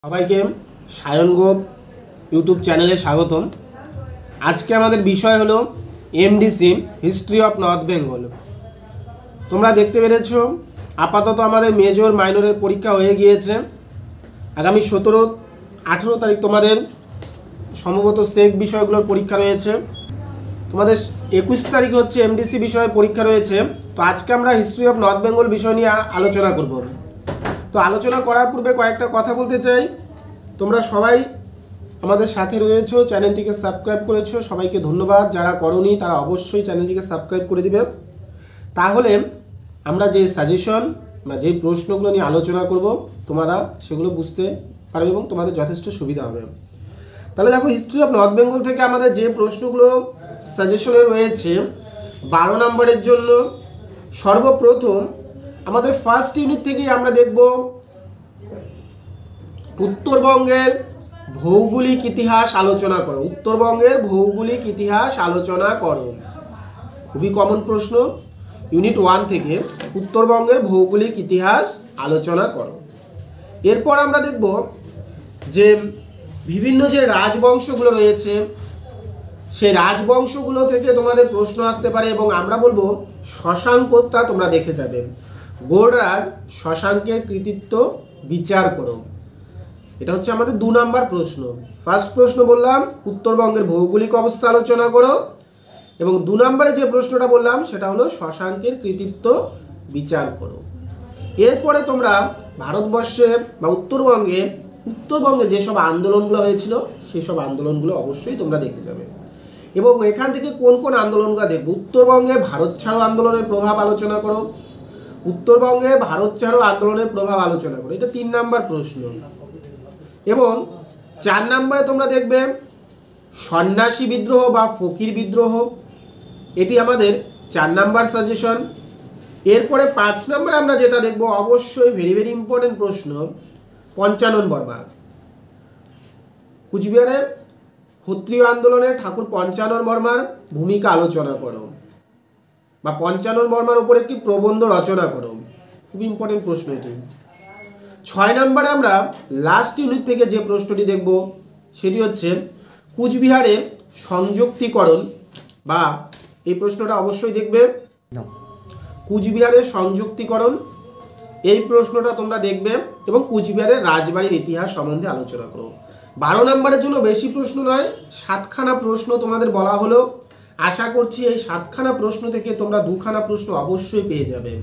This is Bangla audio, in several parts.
সবাইকে সায়ন গোপ ইউটিউব চ্যানেলে স্বাগতম। আজকে আমাদের বিষয় হলো MDC history of north Bengal. তোমরা দেখতে পেরেছো আপাতত আমাদের মেজর মাইনরের পরীক্ষা হয়ে গিয়েছে। আগামী 17-18 তারিখ তোমাদের সম্ভবত সেক বিষয়গুলোর পরীক্ষা রয়েছে। তোমাদের 21 তারিখ হচ্ছে এমডিসি বিষয়ের পরীক্ষা রয়েছে। তো আজকে আমরা হিস্ট্রি অফ নর্থ বেঙ্গল বিষয় নিয়ে আলোচনা করব। তো আলোচনা করার পূর্বে কয়েকটা কথা বলতে চাই। তোমরা সবাই আমাদের সাথে রয়েছো, চ্যানেলটিকে সাবস্ক্রাইব করেছো, সবাইকে ধন্যবাদ। যারা করোনি তারা অবশ্যই চ্যানেলটিকে সাবস্ক্রাইব করে দিবে। তাহলে আমরা যে সাজেশন বা যে প্রশ্নগুলো নিয়ে আলোচনা করব তোমরা সেগুলো বুঝতে পারবে এবং তোমাদের যথেষ্ট সুবিধা হবে। তাহলে দেখো, হিস্ট্রি অফ নর্থ বেঙ্গল থেকে আমাদের যে প্রশ্নগুলো সাজেশনে রয়েছে 12 নম্বরের জন্য, সর্বপ্রথম আমাদের ফার্স্ট ইউনিট থেকেই আমরা দেখব উত্তরবঙ্গের ভৌগোলিক ইতিহাস আলোচনা করো। উত্তরবঙ্গের ভৌগোলিক ইতিহাস আলোচনা করো, খুবই কমন প্রশ্ন। ইউনিট 1 থেকে উত্তরবঙ্গের ভৌগোলিক ইতিহাস আলোচনা করো। এরপর আমরা দেখব যে বিভিন্ন যে রাজবংশগুলো রয়েছে সেই রাজবংশগুলো থেকে তোমাদের প্রশ্ন আসতে পারে এবং আমরা বলবো শশাঙ্কটা তোমরা দেখে যাবে। গৌড়রাজ শশাঙ্কের কৃতিত্ব বিচার করো। এটা হচ্ছে আমাদের 2 নম্বর প্রশ্ন। ফার্স্ট প্রশ্ন বললাম উত্তরবঙ্গের ভৌগোলিক অবস্থা আলোচনা করো এবং 2 নম্বরে যে প্রশ্নটা বললাম সেটা হলো শশাঙ্কের কৃতিত্ব বিচার করো। এরপরে তোমরা ভারতবর্ষে বা উত্তরবঙ্গে যেসব আন্দোলনগুলো হয়েছিল সেই সব আন্দোলনগুলো অবশ্যই তোমরা দেখে যাবে এবং এখান থেকে কোন কোন আন্দোলনগুলো দেখবে। উত্তরবঙ্গে ভারত ছাড়ো আন্দোলনের প্রভাব আলোচনা করো। উত্তরবঙ্গে ভারত ছাড়ো আন্দোলনের প্রভাব আলোচনা করো, এটা 3 নম্বর প্রশ্ন। এবং 4 নম্বরে তোমরা দেখবে সন্ন্যাসী বিদ্রোহ বা ফকির বিদ্রোহ, এটি আমাদের 4 নম্বর সাজেশন। এরপরে 5 নম্বরে আমরা যেটা দেখব অবশ্যই ভেরি ভেরি ইম্পর্টেন্ট প্রশ্ন, পঞ্চানন বর্মা। কুচবিহারে ক্ষত্রিয় আন্দোলনে ঠাকুর পঞ্চানন বর্মার ভূমিকা আলোচনা করো বা পঞ্চানন বর্মার উপর একটি প্রবন্ধ রচনা করো, খুব ইম্পর্টেন্ট প্রশ্ন এটি। 6 নম্বরে আমরা লাস্ট ইউনিট থেকে যে প্রশ্নটি দেখব সেটি হচ্ছে কুচবিহারের সংযুক্তিকরণ, বা এই প্রশ্নটা অবশ্যই দেখবে কুচবিহারের সংযুক্তিকরণ, এই প্রশ্নটা তোমরা দেখবে এবং কুচবিহারের রাজবাড়ির ইতিহাস সম্বন্ধে আলোচনা করো। 12 নম্বরের জন্য বেশি প্রশ্ন নয়, 7খানা প্রশ্ন তোমাদের বলা হলো। আশা করছি এই 7খানা প্রশ্ন থেকে তোমরা 2খানা প্রশ্ন অবশ্যই পেয়ে যাবে।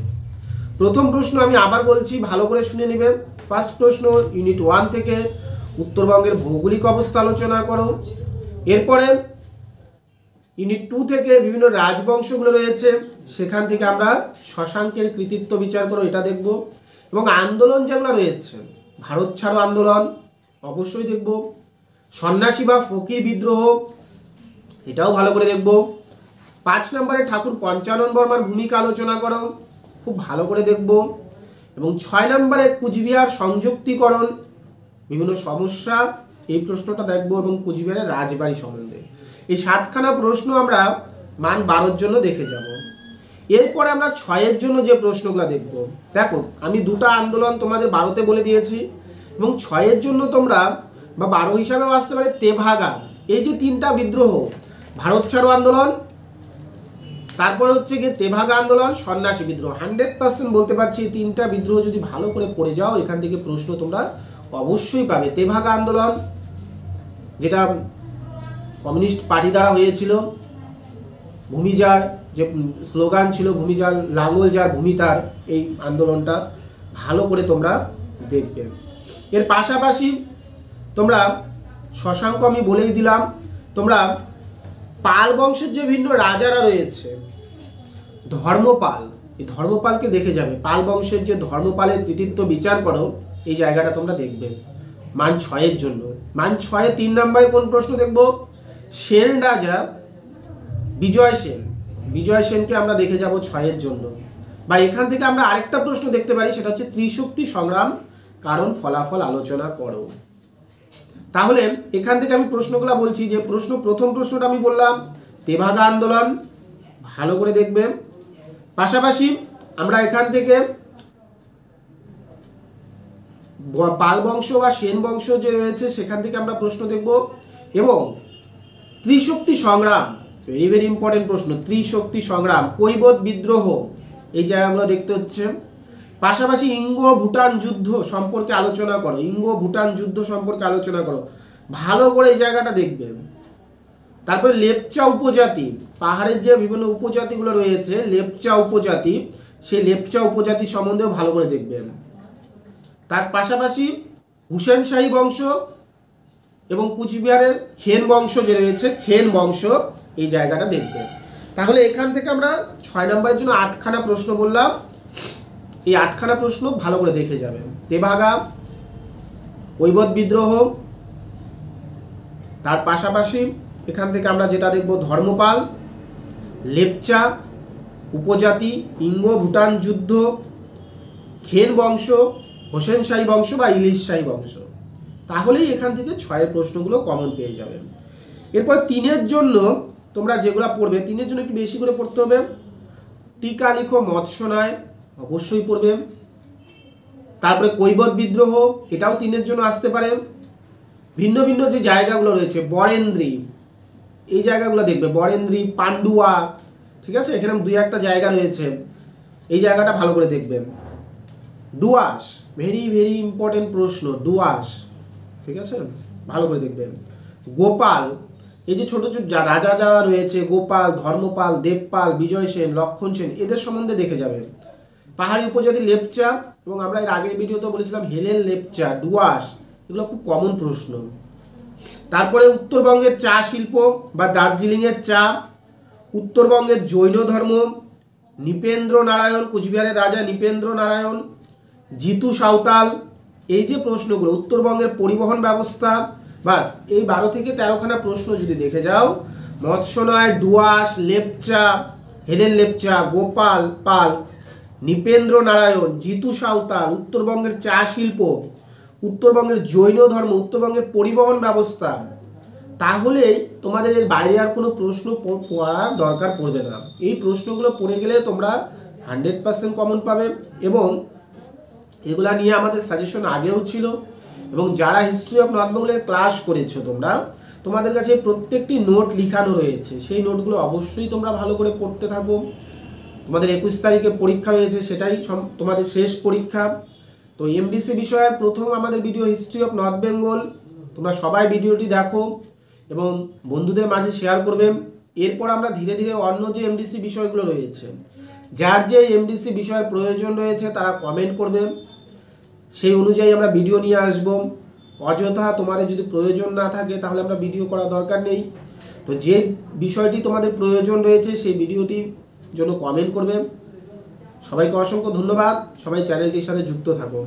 প্রথম প্রশ্ন আমি আবার বলছি, ভালো করে শুনে নেবে। ফার্স্ট প্রশ্ন ইউনিট 1 থেকে উত্তরবঙ্গের ভৌগোলিক অবস্থা আলোচনা করো। এরপরে ইউনিট 2 থেকে বিভিন্ন রাজবংশগুলো রয়েছে সেখান থেকে আমরা শশাঙ্কের কৃতিত্ব বিচার করো, এটা দেখব। এবং আন্দোলন যেগুলো রয়েছে ভারত ছাড়ো আন্দোলন অবশ্যই দেখব। সন্ন্যাসী বা ফকির বিদ্রোহ, এটাও ভালো করে দেখব। 5 নম্বরে ঠাকুর পঞ্চানন বর্মার ভূমিকা আলোচনা করো, খুব ভালো করে দেখব। এবং 6 নম্বরে কুচবিহার সংযুক্তিকরণ, বিভিন্ন সমস্যা, এই প্রশ্নটা দেখব এবং কুচবিহারের রাজবাড়ি সম্বন্ধে। এই 7খানা প্রশ্ন আমরা মান 12 জন্য দেখে যাব। এরপরে আমরা 6 জন্য যে প্রশ্নগুলো দেখব, দেখো আমি 2টা আন্দোলন তোমাদের 12তে বলে দিয়েছি এবং 6 জন্য তোমরা বা 12 হিসাবেও আসতে পারে তেভাগা, এই যে 3টা বিদ্রোহ, ভারত ছাড়ো আন্দোলন, তারপরে হচ্ছে গিয়ে তেভাগা আন্দোলন, সন্ন্যাসী বিদ্রোহ, 100% বলতে পারছি এই 3টা বিদ্রোহ যদি ভালো করে পড়ে যাও এখান থেকে প্রশ্ন তোমরা অবশ্যই পাবে। তেভাগা আন্দোলন যেটা কমিউনিস্ট পার্টি দ্বারা হয়েছিল, ভূমিজার যে স্লোগান ছিল ভূমিজার লাঙ্গল যার ভূমি তার, এই আন্দোলনটা ভালো করে তোমরা দেখবে। এর পাশাপাশি তোমরা শশাঙ্ক আমি বলেই দিলাম, তোমরা পাল বংশের যে ভিন্ন রাজারা রয়েছে, ধর্মপাল, এই ধর্মপালকে দেখে যাবে। পাল বংশের যে ধর্মপালের কৃতিত্ব বিচার করো, এই জায়গাটা তোমরা দেখবে মান 6 জন্য। মান 6 3 নম্বরে কোন প্রশ্ন দেখব, সেন রাজা বিজয় সেনকে আমরা দেখে যাব 6 জন্য। বা এখান থেকে আমরা আরেকটা প্রশ্ন দেখতে পারি, সেটা হচ্ছে ত্রিশক্তি সংগ্রাম কারণ ফলাফল আলোচনা করো। তাহলে এখান থেকে আমি প্রশ্নগুলো বলছি। যে প্রথম প্রশ্নটা আমি বললাম তেভাগা আন্দোলন, ভালো করে দেখবে। পাশাপাশি আমরা এখান থেকে পাল বংশ বা সেন বংশ যে রয়েছে সেখান থেকে আমরা প্রশ্ন দেখব। এবং ত্রিশক্তি সংগ্রাম, ভেরি ভেরি ইম্পর্টেন্ট প্রশ্ন, ত্রিশক্তি সংগ্রাম, কৈবত বিদ্রোহ, এই জায়গাগুলো দেখতে হচ্ছে। পাশাপাশি ইঙ্গো ভুটান যুদ্ধ সম্পর্কে আলোচনা করো, ইঙ্গো ভুটান যুদ্ধ সম্পর্কে আলোচনা করো, ভালো করে এই জায়গাটা দেখবে। তারপরে লেপচা উপজাতি, পাহাড়ের যে বিভিন্ন উপজাতিগুলো রয়েছে লেপচা উপজাতি, সেই লেপচা উপজাতি সম্বন্ধেও ভালো করে দেখবেন। তার পাশাপাশি হুসেন শাহী বংশ এবং কুচবিহারের খেন বংশ যে রয়েছে খেন বংশ, এই জায়গাটা দেখবেন। তাহলে এখান থেকে আমরা 6 নম্বরের জন্য 8খানা প্রশ্ন বললাম, এই 8খানা প্রশ্ন ভালো করে দেখে যাবেন। তেভাগা, কৈবত বিদ্রোহ, তার পাশাপাশি এখান থেকে আমরা যেটা দেখব ধর্মপাল, লেপচা উপজাতি, ইঙ্গো ভুটান যুদ্ধ, খেন বংশ, হোসেন শাহী বংশ বা ইলিশ শাহী বংশ। তাহলেই এখান থেকে 6-এর প্রশ্নগুলো কমন পেয়ে যাবেন। এরপর 3-এর জন্য তোমরা যেগুলো পড়বে, 3-এর জন্য একটু বেশি করে পড়তে হবে। টিকা লিখো মৎস্যনয়, অবশ্যই পড়বে। তারপরে কৈবত বিদ্রোহ, এটাও 3-এর জন্য আসতে পারে। ভিন্ন ভিন্ন যে জায়গাগুলো রয়েছে, বরেন্দ্রী, এই জায়গাগুলো দেখবে, বরেন্দ্রী, পান্ডুয়া, ঠিক আছে, এখানে 2-1টা জায়গা রয়েছে, এই জায়গাটা ভালো করে দেখবেন। ডুয়াস, ভেরি ভেরি ইম্পর্টেন্ট প্রশ্ন, ডুয়াস, ঠিক আছে, ভালো করে দেখবেন। গোপাল, এই যে ছোট ছোট রাজা যারা রয়েছে, গোপাল, ধর্মপাল, দেবপাল, বিজয় সেন, লক্ষণ সেন, এদের সম্বন্ধে দেখে যাবেন। পাহাড়ি উপজাতি লেপচা, এবং আমরা এর আগের ভিডিওতে বলেছিলাম হেলেন লেপচা, ডুয়াস, এগুলো খুব কমন প্রশ্ন। তারপরে উত্তরবঙ্গের চা শিল্প বা দার্জিলিংয়ের চা, উত্তরবঙ্গের জৈন ধর্ম, নৃপেন্দ্র নারায়ণ, কুচবিহারের রাজা নৃপেন্দ্র নারায়ণ, জিতু সাঁওতাল, এই যে প্রশ্নগুলো, উত্তরবঙ্গের পরিবহন ব্যবস্থা, বাস এই 12 থেকে 13খানা প্রশ্ন যদি দেখে যাও, মৎস্যনয়, ডুয়াস, লেপচা, হেলেন লেপচা, গোপাল পাল, নৃপেন্দ্র নারায়ণ, জিতু সাঁওতাল, উত্তরবঙ্গের চা শিল্প, উত্তরবঙ্গের জৈন ধর্ম, উত্তরবঙ্গের পরিবহন ব্যবস্থা, তাহলেই তোমাদের এর বাইরে আর কোনো প্রশ্ন পড়ার দরকার পড়বে না। এই প্রশ্নগুলো পড়ে গেলে তোমরা 100% কমন পাবে। এবং এগুলা নিয়ে আমাদের সাজেশন আগেও ছিল, এবং যারা হিস্ট্রি অফ নর্থ বেঙ্গলের ক্লাস করেছো তোমরা, তোমাদের কাছে প্রত্যেকটি নোট লিখানো রয়েছে, সেই নোটগুলো অবশ্যই তোমরা ভালো করে পড়তে থাকো। তোমাদের 21 তারিখে পরীক্ষা রয়েছে, সেটাই তোমাদের শেষ পরীক্ষা। তো এমডিসি বিষয়ের প্রথম আমাদের video history of north Bengal, তোমরা সবাই ভিডিওটি দেখো এবং বন্ধুদের মাঝে শেয়ার করবে। এরপর আমরা ধীরে ধীরে অন্য যে এমডিসি বিষয়গুলো রয়েছে, যার যে এমডিসি বিষয়ের প্রয়োজন রয়েছে তারা কমেন্ট করবে, সেই অনুযায়ী আমরা ভিডিও নিয়ে আসব। অযথা তোমাদের যদি প্রয়োজন না থাকে তাহলে আমরা ভিডিও করার দরকার নেই। তো যে বিষয়টি তোমাদের প্রয়োজন রয়েছে সেই ভিডিওটির জন্য কমেন্ট করবে। সবাইকে অসংখ্য ধন্যবাদ, সবাই চ্যানেলটির সাথে যুক্ত থাকো।